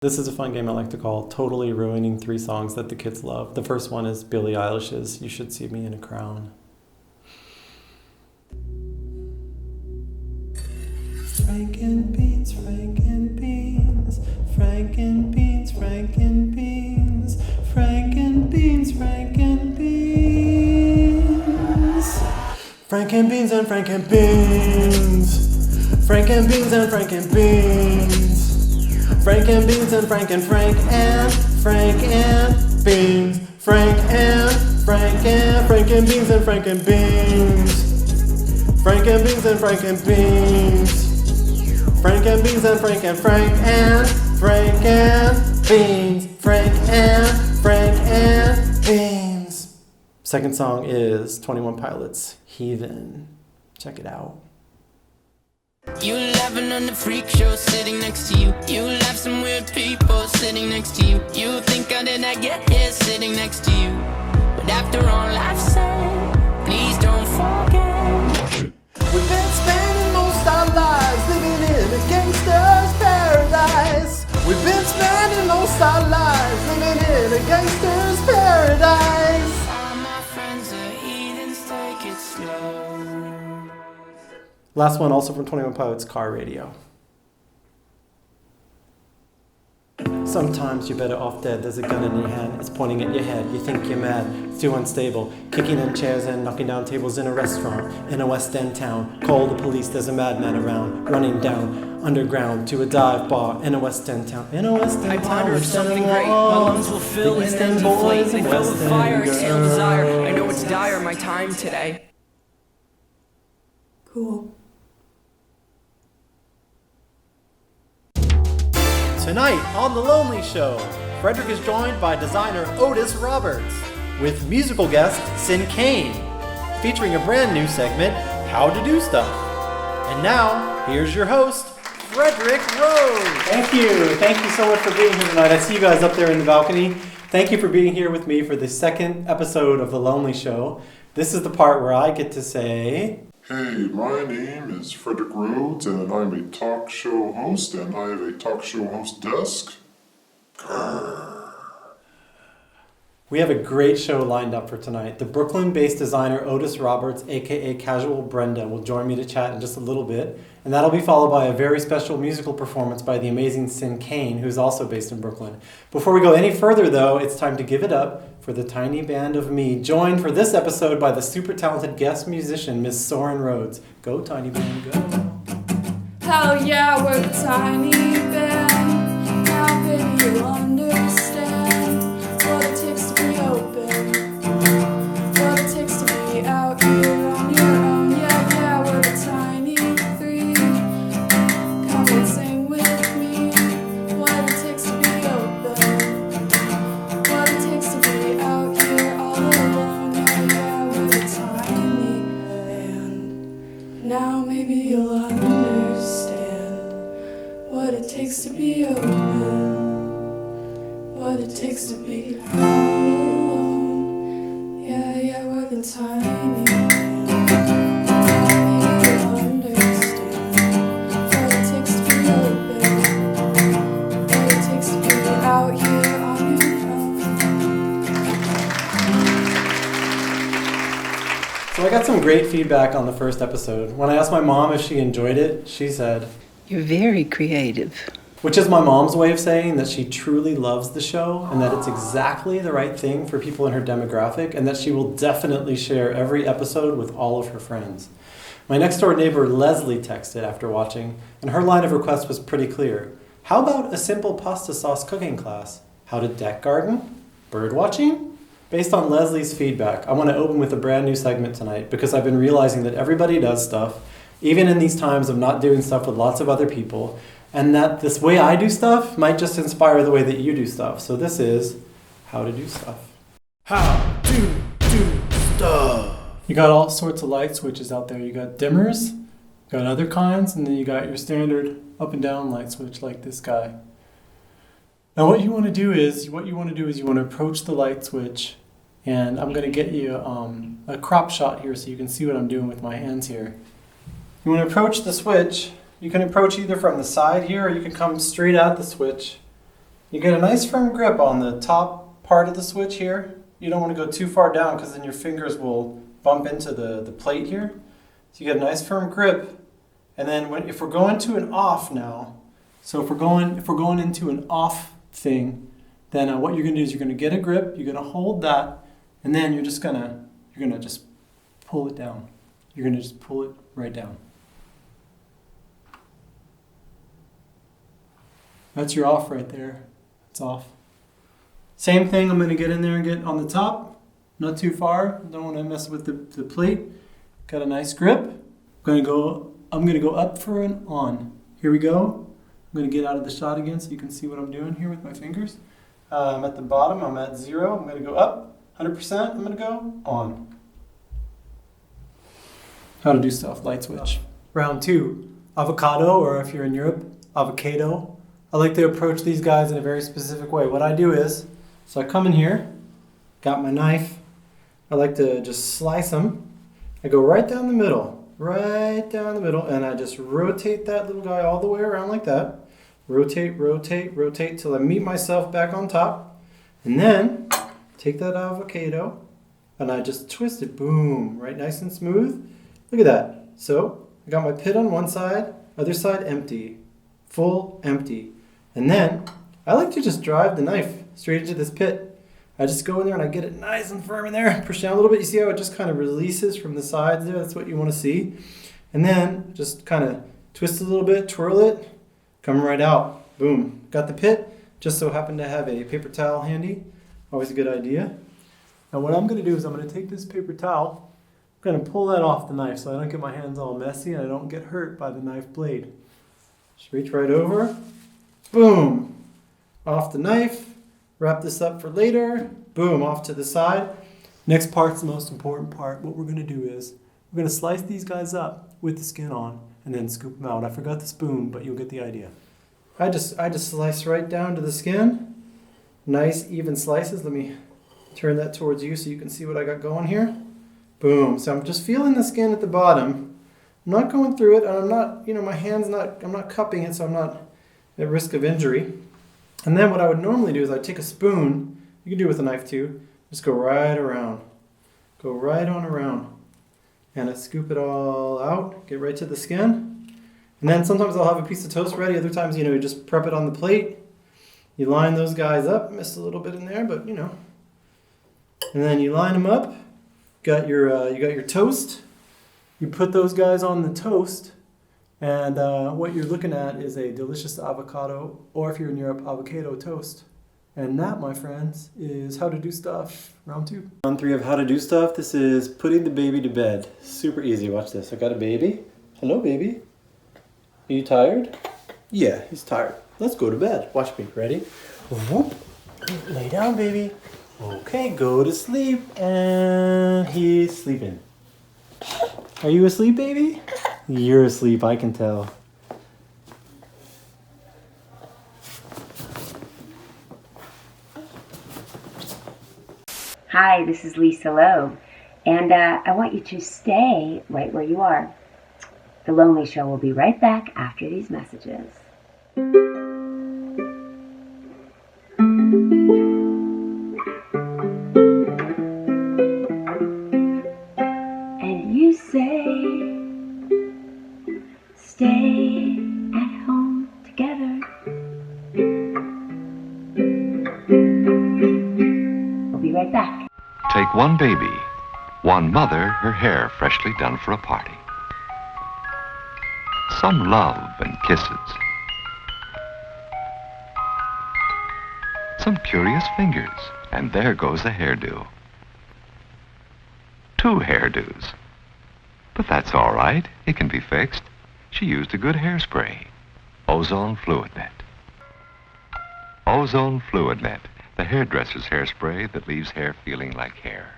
This is a fun game I like to call Totally Ruining 3 Songs That the Kids Love. The first one is Billie Eilish's You Should See Me in a Crown. Frankenbeans, Frankenbeans, Frankenbeans, Frankenbeans, Frankenbeans, Frankenbeans. Frankenbeans and Frankenbeans, Frankenbeans and Frankenbeans. Frank and Beans and Frank and Frank and Frank and Beans. Frank and Beans and Frank and Beans. Frank and Beans and Frank and Beans. Frank and Beans and Frank and Frank and Frank and Beans. Frank and Beans. Second song is 21 Pilots, Heathen. Check it out. You laughing on the freak show sitting next to you. You laugh some weird people sitting next to you. You think how did I get here sitting next to you? But after all I've said, please don't forget. We've been spending most our lives living in a gangster's paradise. We've been spending most our lives living in a gangster's paradise. All my friends are heathens, take it slow. Last one, also from 21 Pilots, Car Radio. Sometimes you're better off dead. There's a gun in your hand, it's pointing at your head. You think you're mad, it's too unstable. Kicking in chairs and knocking down tables in a restaurant in a West End town. Call the police, there's a madman around, running down underground to a dive bar in a West End town. In a West End I town. ponder of something great. My lungs will fill and then deflate. They fill with fire, exhale desire. I know it's dire, my time today. Cool. Tonight on The Lonely Show, Frederick is joined by designer Otis Roberts with musical guest Sinkane, featuring a brand new segment, How to Do Stuff. And now, here's your host, Frederick Rhodes. Thank you so much for being here tonight. I see you guys up there in the balcony. Thank you for being here with me for the second episode of The Lonely Show. This is the part where I get to say... Hey, my name is Frederick Rhodes, and I'm a talk show host, and I have a talk show host desk. We have a great show lined up for tonight. The Brooklyn-based designer Otis Roberts, aka Casual Brenda, will join me to chat in just a little bit, and that'll be followed by a very special musical performance by the amazing Sinkane, who's also based in Brooklyn. Before we go any further, though, it's time to give it up for the tiny band of me, joined for this episode by the super talented guest musician, Miss Soren Rhodes. Go, tiny band, go. Hell yeah, we're the tiny band. Now, baby, you'll understand what it takes to be open, what it takes to be out here on your own. Yeah, yeah, we're the tiny three. Come and sing with me. What it takes to be open, what it takes to be out here all alone. Yeah, yeah, we're the tiny band. Now maybe you'll understand what it takes to be open, what it takes to be all alone. Yeah, yeah, we're the tiny band. Maybe you'll understand what it takes to be open, what it takes to be out here on your own. So I got some great feedback on the first episode. When I asked my mom if she enjoyed it, she said, You're very creative. which is my mom's way of saying that she truly loves the show and that it's exactly the right thing for people in her demographic and that she will definitely share every episode with all of her friends. My next door neighbor Leslie texted after watching, and her line of request was pretty clear. How about a simple pasta sauce cooking class? How to deck garden? Bird watching? Based on Leslie's feedback, I want to open with a brand new segment tonight because I've been realizing that everybody does stuff, even in these times of not doing stuff with lots of other people, and that this way I do stuff might just inspire the way that you do stuff. So this is How to Do Stuff. How to do stuff. You got all sorts of light switches out there. You got dimmers, you got other kinds, and then you got your standard up and down light switch like this guy. Now what you want to do is you want to approach the light switch, and I'm going to get you a crop shot here so you can see what I'm doing with my hands here. You want to approach the switch. You can approach either from the side here, or you can come straight at the switch You get a nice firm grip on the top part of the switch here. You don't want to go too far down because then your fingers will bump into the plate here. So you get a nice firm grip. And then if we're going to an off now, so if we're going into an off thing, then what you're going to do is you're going to get a grip, you're going to hold that, and then you're going to just pull it down. You're going to just pull it right down. That's your off right there. It's off. Same thing, I'm going to get in there and get on the top, not too far. Don't want to mess with the plate. Got a nice grip. I'm going to go up for an on. Here we go. I'm going to get out of the shot again so you can see what I'm doing here with my fingers. I'm at the bottom, I'm at 0. I'm going to go up, 100%. I'm going to go on. How to do stuff, light switch. Round 2, avocado, or if you're in Europe, avocado. I like to approach these guys in a very specific way. What I do is, so I come in here, got my knife. I like to just slice them. I go right down the middle, and I just rotate that little guy all the way around like that. Rotate, rotate, rotate till I meet myself back on top. And then take that avocado and I just twist it, boom, right nice and smooth. Look at that. So I got my pit on one side, other side empty, full empty. And then I like to just drive the knife straight into this pit. I just go in there and I get it nice and firm in there, push down a little bit. You see how it just kind of releases from the sides there? That's what you want to see. And then just kind of twist it a little bit, twirl it, come right out. Boom. Got the pit. Just so happened to have a paper towel handy. Always a good idea. Now what I'm going to do is I'm going to take this paper towel, I'm going to pull that off the knife so I don't get my hands all messy and I don't get hurt by the knife blade. Just reach right over. Boom. Off the knife. Wrap this up for later. Boom, off to the side. Next part's the most important part. What we're going to do is we're going to slice these guys up with the skin on and then scoop them out. I forgot the spoon, but you'll get the idea. I just slice right down to the skin. Nice even slices. Let me turn that towards you so you can see what I got going here. Boom. So I'm just feeling the skin at the bottom. I'm not going through it, and I'm not, my hand's not, I'm not cupping it, so I'm not at risk of injury. And then what I would normally do is I'd take a spoon, you can do it with a knife too, just go right around. Go right on around. And I scoop it all out, get right to the skin. And then sometimes I'll have a piece of toast ready, other times, you just prep it on the plate. You line those guys up, missed a little bit in there, but And then you line them up, you got your toast. You put those guys on the toast. And what you're looking at is a delicious avocado, or if you're in Europe, avocado toast. And that, my friends, is how to do stuff. Round 2. Round 3 of how to do stuff. This is putting the baby to bed. Super easy. Watch this. I got a baby. Hello, baby. Are you tired? Yeah, he's tired. Let's go to bed. Watch me. Ready? Whoop. Lay down, baby. Okay, go to sleep. And he's sleeping. Are you asleep, baby? You're asleep, I can tell. Hi, this is Lisa Loeb, and I want you to stay right where you are. The Lonely Show will be right back after these messages. And you say, stay at home together. We'll be right back. Take one baby, one mother, her hair freshly done for a party. Some love and kisses. Some curious fingers, and there goes a hairdo. 2 hairdos. But that's all right, it can be fixed. She used a good hairspray. Ozone Fluid Net. Ozone Fluid Net, the hairdresser's hairspray that leaves hair feeling like hair.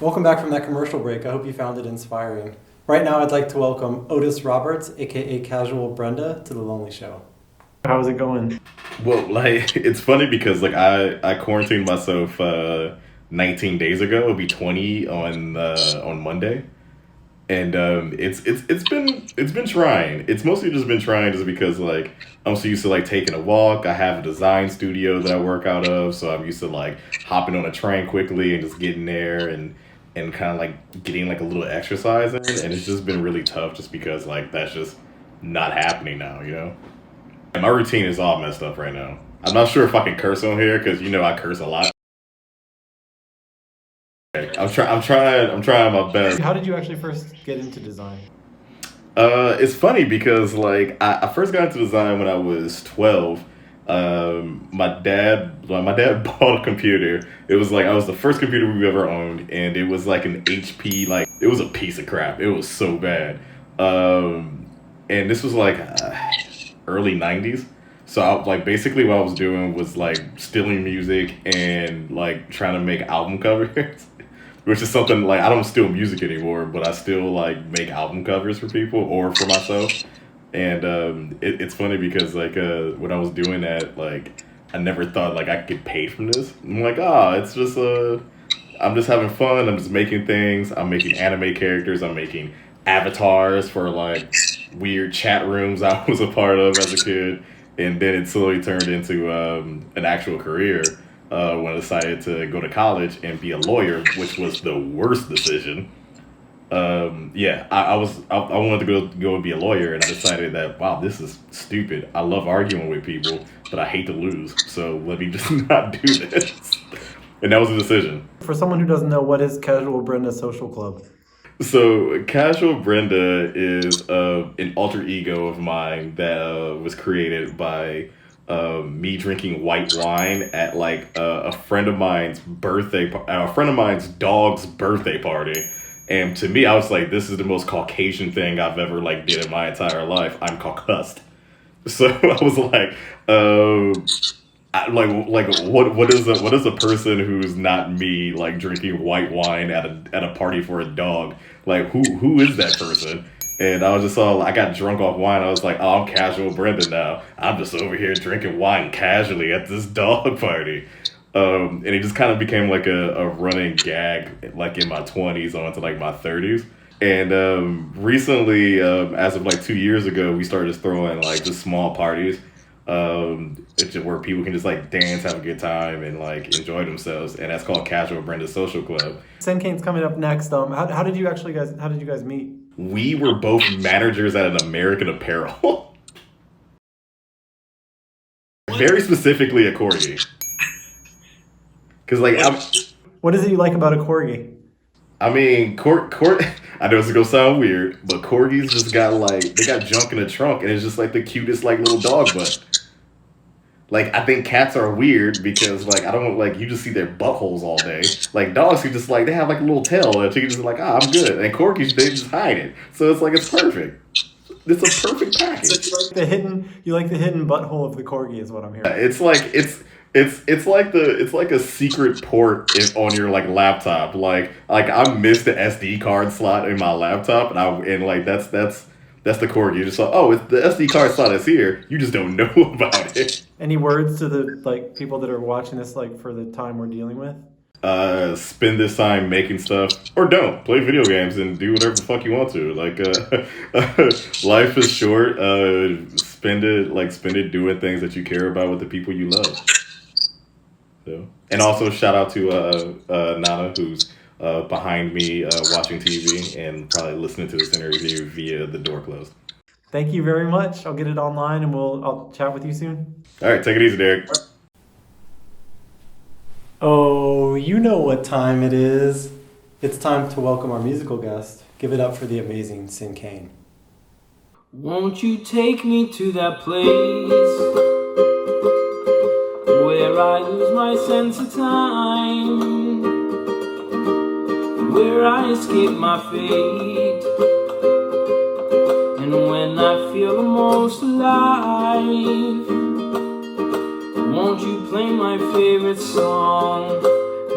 Welcome back from that commercial break. I hope you found it inspiring. Right now I'd like to welcome Otis Roberts, aka Casual Brenda, to The Lonely Show. How's it going? Well, it's funny because I quarantined myself 19 days ago. It'll be 20 on Monday. And it's been trying. It's mostly just been trying just because like I'm so used to like taking a walk. I have a design studio that I work out of, so I'm used to like hopping on a train quickly and just getting there and kind of like getting like a little exercise in. And it's just been really tough just because like that's just not happening now, you know. And my routine is all messed up right now. I'm not sure if I can curse on here because you know I curse a lot. I'm trying my best. How did you actually first get into design? It's funny because like I first got into design when I was 12. My dad bought a computer. It was like I was the first computer we've ever owned, and it was like an HP. Like it was a piece of crap. It was so bad. And this was like early 90s. So like basically what I was doing was like stealing music and like trying to make album covers. Which is something like I don't steal music anymore, but I still like make album covers for people or for myself. And it's funny because like when I was doing that, like I never thought like I could get paid from this. I'm like, it's just I'm just having fun. I'm just making things. I'm making anime characters. I'm making avatars for like weird chat rooms I was a part of as a kid, and then it slowly turned into an actual career. When I decided to go to college and be a lawyer, which was the worst decision. I wanted to go and be a lawyer, and I decided that, wow, this is stupid. I love arguing with people, but I hate to lose, so let me just not do this. And that was a decision. For someone who doesn't know, what is Casual Brenda Social Club? So Casual Brenda is an alter ego of mine that was created by me drinking white wine at like a friend of mine's dog's birthday party. And to me, I was like, this is the most Caucasian thing I've ever like did in my entire life. I'm Caucased. So I was like, what is a person who's not me like drinking white wine at a party for a dog? Like who is that person? And I was just I got drunk off wine. I was like, oh, I'm Casual Brenda now. I'm just over here drinking wine casually at this dog party. And it just kind of became like a running gag, like in my 20s on to like my 30s. And recently, as of like 2 years ago, we started just throwing like just small parties where people can just like dance, have a good time, and like enjoy themselves. And that's called Casual Brenda Social Club. Sinkane's coming up next. How did you guys meet? We were both managers at an American Apparel. Very specifically a corgi. Because like, what is it you like about a corgi? I mean, I know this is gonna sound weird, but corgis just got they got junk in the trunk, and it's just like the cutest like little dog butt. Like, I think cats are weird because like I don't like you just see their buttholes all day. Like dogs who just like they have like a little tail that you can just like I'm good, and corgis they just hide it. So it's like it's perfect. It's a perfect package. You like the hidden butthole of the corgi is what I'm hearing. It's like it's like a secret port on your like laptop. Like I missed the SD card slot in my laptop, and like that's the corgi. You just saw, it's the SD card slot is here. You just don't know about it. Any words to the like people that are watching this like for the time we're dealing with? Spend this time making stuff, or don't play video games and do whatever the fuck you want to. Like, life is short. Spend it doing things that you care about with the people you love. So, and also shout out to Nana, who's behind me watching TV and probably listening to this interview via the door closed. Thank you very much. I'll get it online and I'll chat with you soon. All right, take it easy, Derek. Oh, you know what time it is. It's time to welcome our musical guest. Give it up for the amazing Sinkane. Won't you take me to that place where I lose my sense of time, where I escape my fate, and when I feel the most alive? Won't you play my favorite song,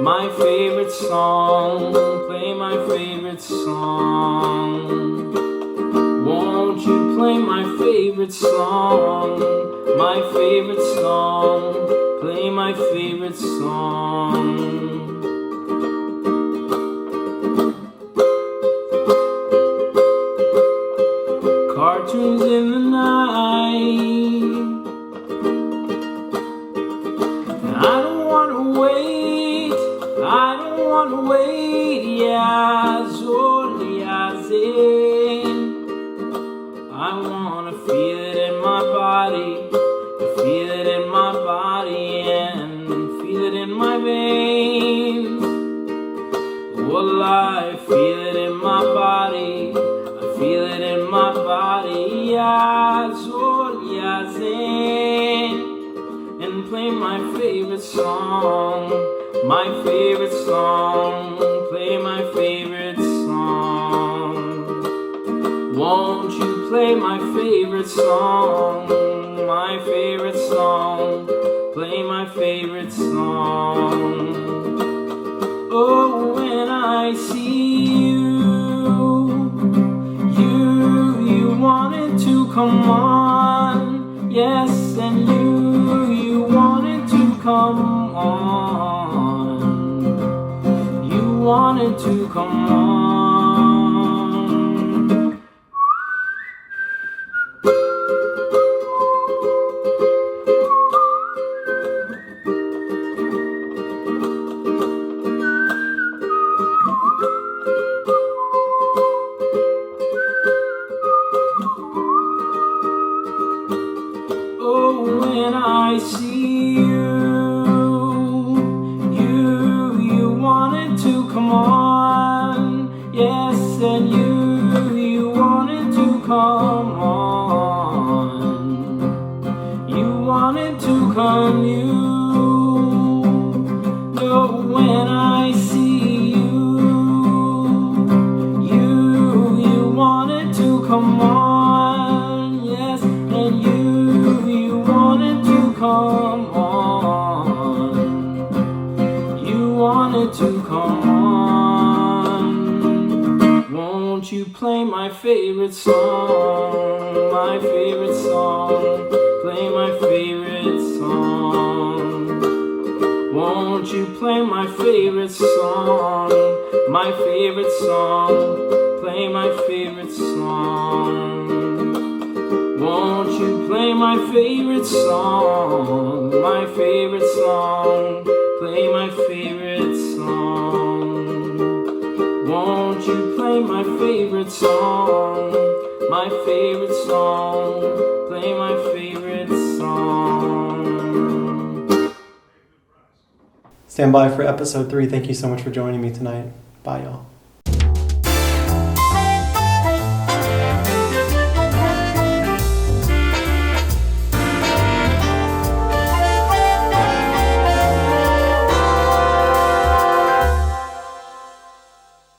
my favorite song, play my favorite song? Won't you play my favorite song, my favorite song, play my favorite song? body. I feel it in my body and feel it in my veins. Well, I feel it in my body. I feel it in my body. And play my favorite song. My favorite song. Play my favorite song. Won't you play my favorite song? My favorite song. Play my favorite song. Oh, when I see you wanted to come on. Yes, and you wanted to come on. You wanted to come on. Oh, when I see you wanted to come on. Yes, and you wanted to come on. You wanted to come, No, when I see you wanted to come on. Yes, and you wanted to come on. You wanted to come on. Won't you play my favorite song? My favorite song. Play my favorite song. Won't you play my favorite song? My favorite song. Play my favorite song. Won't you play my favorite song? My favorite song. Play my favorite song. Won't you play my favorite song? My favorite song. Play my favorite song. Stand by for episode 3. Thank you so much for joining me tonight. Bye, y'all.